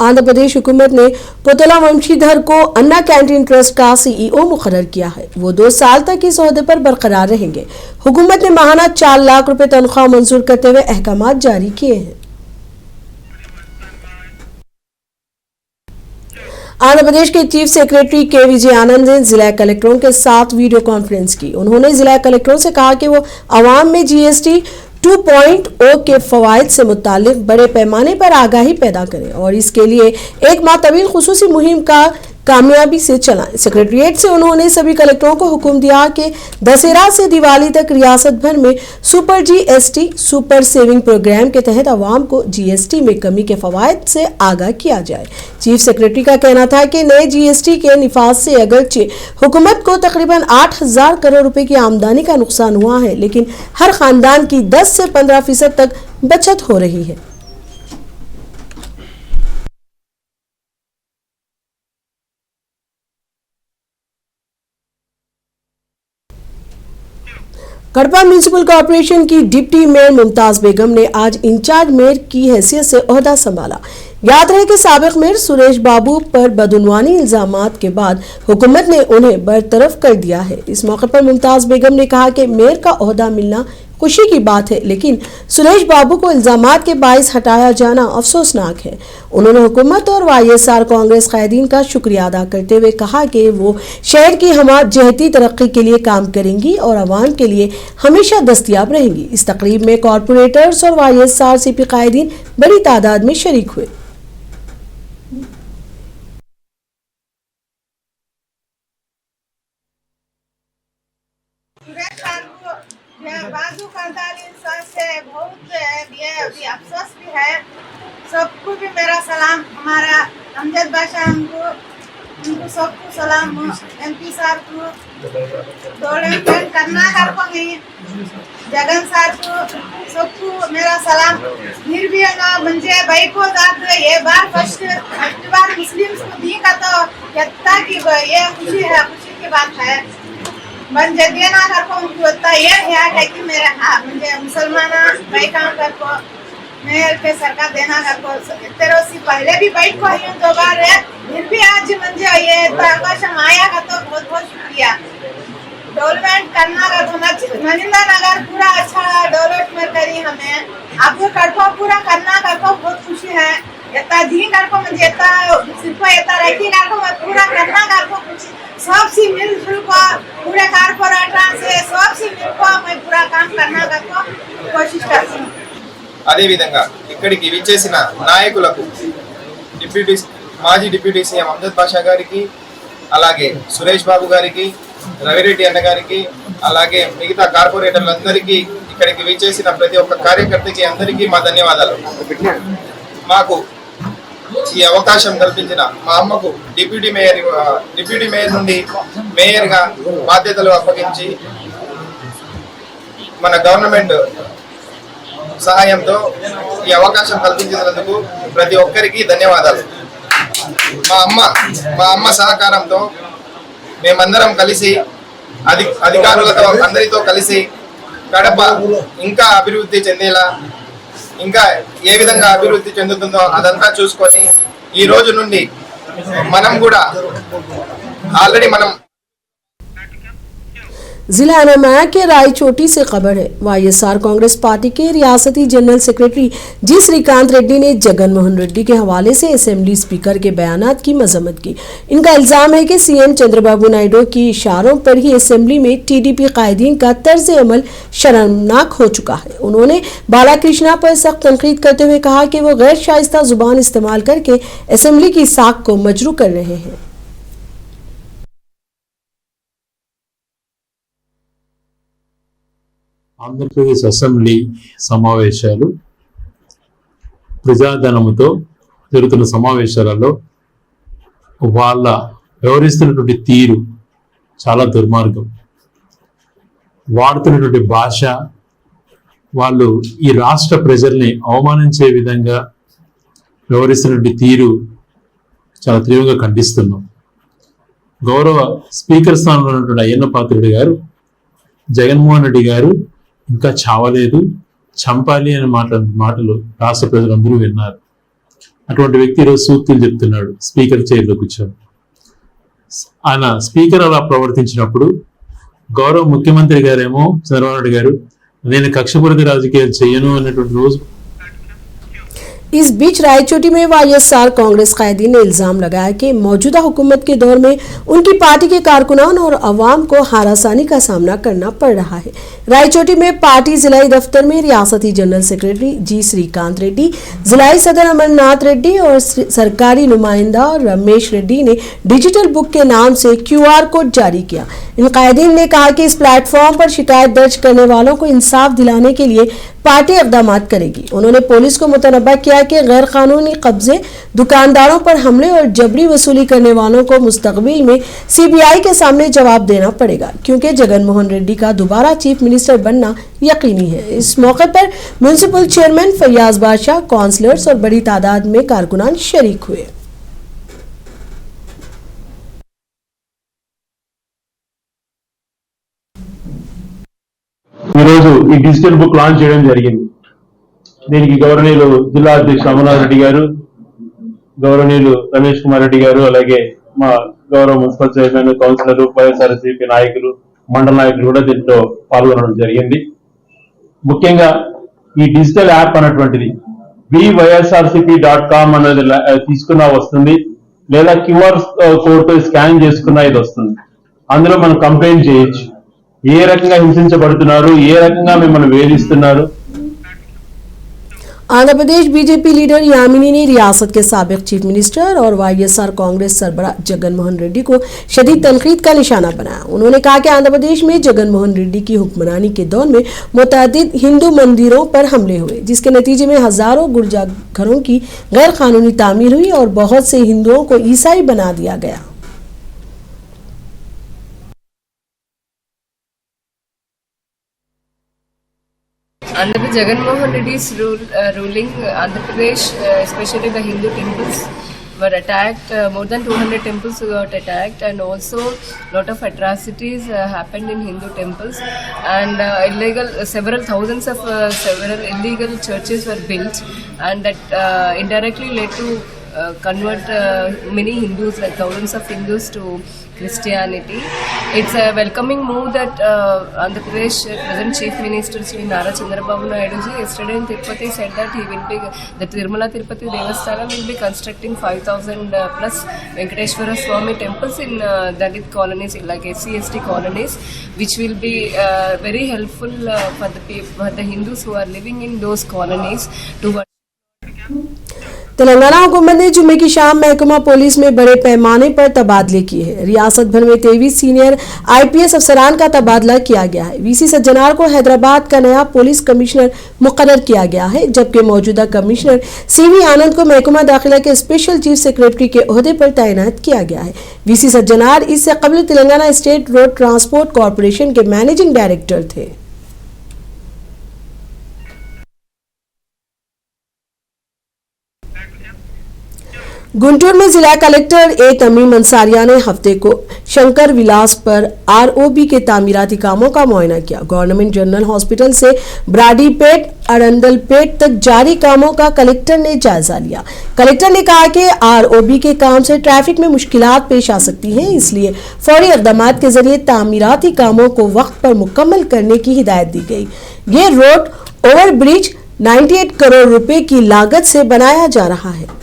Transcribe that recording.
आंध्र प्रदेश हुकूमत ने पुतला वंशीधर को अन्ना कैंटीन ट्रस्ट का सीईओ मुकर्रर किया है। वो 2 साल तक इस ओहदे पर बरकरार रहेंगे। हुकूमत ने माहाना 4 लाख रुपए तनख्वाह मंजूर करते हुए अहकाम जारी किए हैं। आंध्र प्रदेश के चीफ सेक्रेटरी के विजय आनंद ने जिला कलेक्टरों के साथ वीडियो कॉन्फ्रेंस की। उन्होंने जिला कलेक्टरों से कहा कि वो आवाम में जीएसटी 2.0 के फवायद से मुतालिक बड़े पैमाने पर आगाही पैदा करें और इसके लिए एक माह तवील खुसूसी मुहिम का कामयाबी से चलाएं। सेक्रेटरीट से उन्होंने सभी कलेक्टरों को हुक्म दिया कि दशहरा से दिवाली तक रियासत भर में super GST super saving program के तहत आवाम को जीएसटी में कमी के फवायद से आगाह किया जाए। चीफ सेक्रेटरी का कहना था कि नए जीएसटी के निफाज से अगरचे हुकूमत को तकरीबन 8,000 करोड़ रुपए की आमदनी का नुकसान हुआ है, लेकिन हर खानदान की 10 से 15% तक बचत हो रही है। कड़पा म्यूनिसिपल कॉर्पोरेशन की डिप्टी मेयर मुमताज बेगम ने आज इंचार्ज मेयर की हैसियत से ओहदा संभाला। याद रहे कि साबिक मेयर सुरेश बाबू पर बदउनवानी इल्जामात के बाद हुकूमत ने उन्हें बरतरफ कर दिया है। इस मौके पर मुमताज बेगम ने कहा कि मेयर का ओहदा मिलना खुशी की बात है, लेकिन सुरेश बाबू को इल्जामात के बाइस हटाया जाना अफसोसनाक है। उन्होंने हुकूमत और वाईएसआर कांग्रेस कायदीन का शुक्रिया अदा करते हुए कहा कि वो शहर की हमाजहती तरक्की के लिए काम करेंगी और आवाम के लिए हमेशा दस्तयाब रहेंगी। इस तकरीब में कॉरपोरेटर्स और वाईएसआर सीपी कायदीन बड़ी तादाद में शरीक हुए। बाजू करदार इंसान से बहुत अभी अफसोस भी है। सबको भी मेरा सलाम, हमारा अमजद बादशाह उनको सबको सलाम, एमपी साहब को डेवलपमेंट करना को नहीं, जगन साहब को सबको मेरा सलाम। फिर भी ना म्हणजे बाइको जात ये बार फर्स्ट बार मुस्लिम्स को दी का तो यत्ता की ये खुशी है, खुशी की बात है। म्हणजे देना घर को उनकी होता ये है कि मेरे म्हणजे मुसलमान बैठा घर को मेयर के सरकार देना घर को तेरे से पहले भी बैठ को ही 2 बार है। फिर भी आज म्हणजे ये प्रकाश आया का तो बहुत बहुत शुक्रिया। डेवलपमेंट करना का तो ननिंदा नगर पूरा अच्छा डेवलपमेंट करी हमें, आपको कड़को पूरा करना का तो बहुत खुशी है। येता धी घर को म्हणजे येता सिर्फ येता रखी घर को पूरा करना घर को सबसे मिलजुल को पूरे कारपोरेटर से सबसे मिलको मैं पूरा काम करना का कोशिश करती हूँ। అదే విధంగా ఇక్కడికి విచ్చేసిన నాయకులకు మాజీ డిప్యూటీ సీఎం అమ్జద్ బాషా గారికి, అలాగే సురేష్ బాబు గారికి, రవిరెడ్డి అన్న గారికి, అలాగే మిగతా కార్పొరేటర్లందరికీ, ఇక్కడికి విచ్చేసిన ప్రతి ఒక్క కార్యకర్తకి అందరికీ మా ధన్యవాదాలు। మాకు ఈ అవకాశం కల్పించిన మా అమ్మకు డిప్యూటీ మేయర్ నుండి మేయర్గా బాధ్యతలు అప్పగించి మన గవర్నమెంట్ సహాయంతో ఈ అవకాశం కల్పించినందుకు ప్రతి ఒక్కరికి ధన్యవాదాలు। మా అమ్మ సహకారంతో మేమందరం కలిసి అధికారులతో అందరితో కలిసి కడప ఇంకా అభివృద్ధి చెందేలా, ఇంకా ఏ విధంగా అభివృద్ధి చెందుతుందో అదంతా చూసుకొని ఈ రోజు నుండి మనం కూడా ఆల్రెడీ మనం जिला अनामया के रायचोटी से खबर है। वाईएसआर कांग्रेस पार्टी के रियासती जनरल सेक्रेटरी जी श्रीकांत रेड्डी ने जगन मोहन रेड्डी के हवाले से असेंबली स्पीकर के बयानात की मजम्मत की। इनका इल्जाम है कि सीएम चंद्रबाबू नायडू की इशारों पर ही असेंबली में टीडीपी कायदीन का तर्ज अमल शर्मनाक हो चुका है। उन्होंने बालाकृष्णा पर सख्त तनकीद करते हुए कहा कि वो गैर शाइस्ता जुबान इस्तेमाल करके असेंबली की साख को मजरू कर रहे हैं। ఆంధ్రప్రదేశ్ అసెంబ్లీ సమావేశాలు ప్రజాధనముతో జరుగుతున్న సమావేశాలలో వాళ్ళ వ్యవహరిస్తున్నటువంటి తీరు చాలా దుర్మార్గం। వాడుతున్నటువంటి భాష, వాళ్ళు ఈ రాష్ట్ర ప్రజల్ని అవమానించే విధంగా వ్యవహరిస్తున్నటువంటి తీరు చాలా తీవ్రంగా ఖండిస్తున్నాం। గౌరవ స్పీకర్ స్థానంలో ఉన్నటువంటి అయ్యన్న పాత్రుడు గారు, జగన్మోహన్ రెడ్డి గారు ఇంకా చావలేదు, చంపాలి అనే మాటలు రాష్ట్ర ప్రజలందరూ విన్నారు। అటువంటి వ్యక్తి ఈరోజు సూక్తులు చెప్తున్నాడు స్పీకర్ చైర్లో కూర్చొని. ఆయన స్పీకర్ అలా ప్రవర్తించినప్పుడు గౌరవ ముఖ్యమంత్రి గారేమో చంద్రబాబు నాయుడు గారు నేను కక్షపూరిత రాజకీయాలు చేయను అన్నటువంటి రోజు. इस बीच रायचोटी में वाईएसआर कांग्रेस कायदीन ने इल्जाम लगाया कि मौजूदा हुकूमत के दौर में उनकी पार्टी के कारकुनान और अवाम को हारासानी का सामना करना पड़ रहा है। रायचोटी में पार्टी जिलाई दफ्तर में रियासती जनरल सेक्रेटरी जी श्रीकांत रेड्डी, जिलाई सदर अमरनाथ रेड्डी और सरकारी नुमाइंदा रमेश रेड्डी ने डिजिटल बुक के नाम से QR कोड जारी किया। इन कायदीन ने कहा कि इस प्लेटफॉर्म पर शिकायत दर्ज करने वालों को इंसाफ दिलाने के लिए पार्टी इक़दाम करेगी। उन्होंने पुलिस को मुतनब्बा किया कि गैर कानूनी कब्जे, दुकानदारों पर हमले और जबरी वसूली करने वालों को मुस्तकबिल में CBI के सामने जवाब देना पड़ेगा, क्योंकि जगन मोहन रेड्डी का दोबारा चीफ मिनिस्टर बनना यकीनी है। इस मौके पर म्यूनिसिपल चेयरमैन फैयाज बादशाह, काउंसलर्स और बड़ी तादाद में कारकुनान शरीक हुए। ఈరోజు ఈ డిజిటల్ బుక్ లాంచ్ చేయడం జరిగింది. దీనికి గౌరవనీయులు జిల్లా అధ్యక్షులు అమర్నాథ్ రెడ్డి గారు, గౌరవనీయులు రమేష్ కుమార్ రెడ్డి గారు, అలాగే మా గౌరవ మున్సిపల్ చైర్మన్, కౌన్సిలర్, వైఎస్ఆర్సీపీ నాయకులు, మండల నాయకులు కూడా దీంట్లో పాల్గొనడం జరిగింది. ముఖ్యంగా ఈ డిజిటల్ యాప్ అన్నటువంటిది vyrsrcp.com అనేది తీసుకున్నా వస్తుంది, లేదా QR కోడ్ స్కాన్ చేసుకున్నా ఇది వస్తుంది. అందులో మనం కంప్లైంట్ చేయొచ్చు, ఏ రకంగా హింసించబడుతున్నారు, ఏ రకంగా మిమ్మల్ని వేధిస్తున్నారు. आंध्र प्रदेश बीजेपी लीडर यामिनी ने रियासत के साबिक चीफ मिनिस्टर और वाईएसआर कांग्रेस सरबरा जगन मोहन रेड्डी को शदीद तनकीद का निशाना बनाया। उन्होंने कहा कि आंध्र प्रदेश में जगन मोहन रेड्डी की हुक्मरानी के दौर में मुतअद्दिद हिंदू मंदिरों पर हमले हुए, जिसके नतीजे में हजारों गिरजाघरों की गैर कानूनी तामीर हुई और बहुत से हिंदुओं को ईसाई बना दिया गया। Under the Jagan Mohan Reddy's ruling, Andhra Pradesh, especially the Hindu temples, were attacked. More than 200 temples got attacked, and also lot of atrocities happened in Hindu temples. And several thousands of several illegal churches were built, and that indirectly led to convert many Hindus, like thousands of Hindus, to Christianity. It's a welcoming move that Andhra Pradesh present Chief Minister Sri Nara Chandrababu Naidu ji yesterday in Tirupati said that he will be, the Tirumala Tirupati Devasthanam will be constructing 5,000 plus Venkateshwara Swami temples in Dalit colonies, like SC/ST colonies, which will be very helpful for the Hindus who are living in those colonies to. Telangana हुकूमत ने जुम्मे की शाम महकमा police में बड़े पैमाने पर तबादले किए हैं। रियासत भर में 23 सीनियर IPS अफसरान का तबादला किया गया है। VC सज्जनार को हैदराबाद का नया पुलिस कमिश्नर मुकर्रर किया गया है, जबकि मौजूदा कमिश्नर CV आनंद को महकमा दाखिला के स्पेशल चीफ सेक्रेटरी के ओहदे पर तैनात किया गया है। VC सज्जनार इससे कबल Telangana state road transport corporation के मैनेजिंग डायरेक्टर थे। गुंटूर में जिला कलेक्टर ए तमीम अंसारिया ने हफ्ते को शंकर विलास पर ROB के तामीराती कामों का मुआयना किया। गवर्नमेंट जनरल हॉस्पिटल से ब्राडीपेट अरंदलपेट तक जारी कामों का कलेक्टर ने जायजा लिया। कलेक्टर ने कहा कि ROB के काम से ट्रैफिक में मुश्किलात पेश आ सकती हैं, इसलिए फौरी इक़दाम के जरिए तामीराती कामों को वक्त पर मुकम्मल करने की हिदायत दी गई। ये रोड ओवरब्रिज 98 करोड़ रुपए की लागत से बनाया जा रहा है।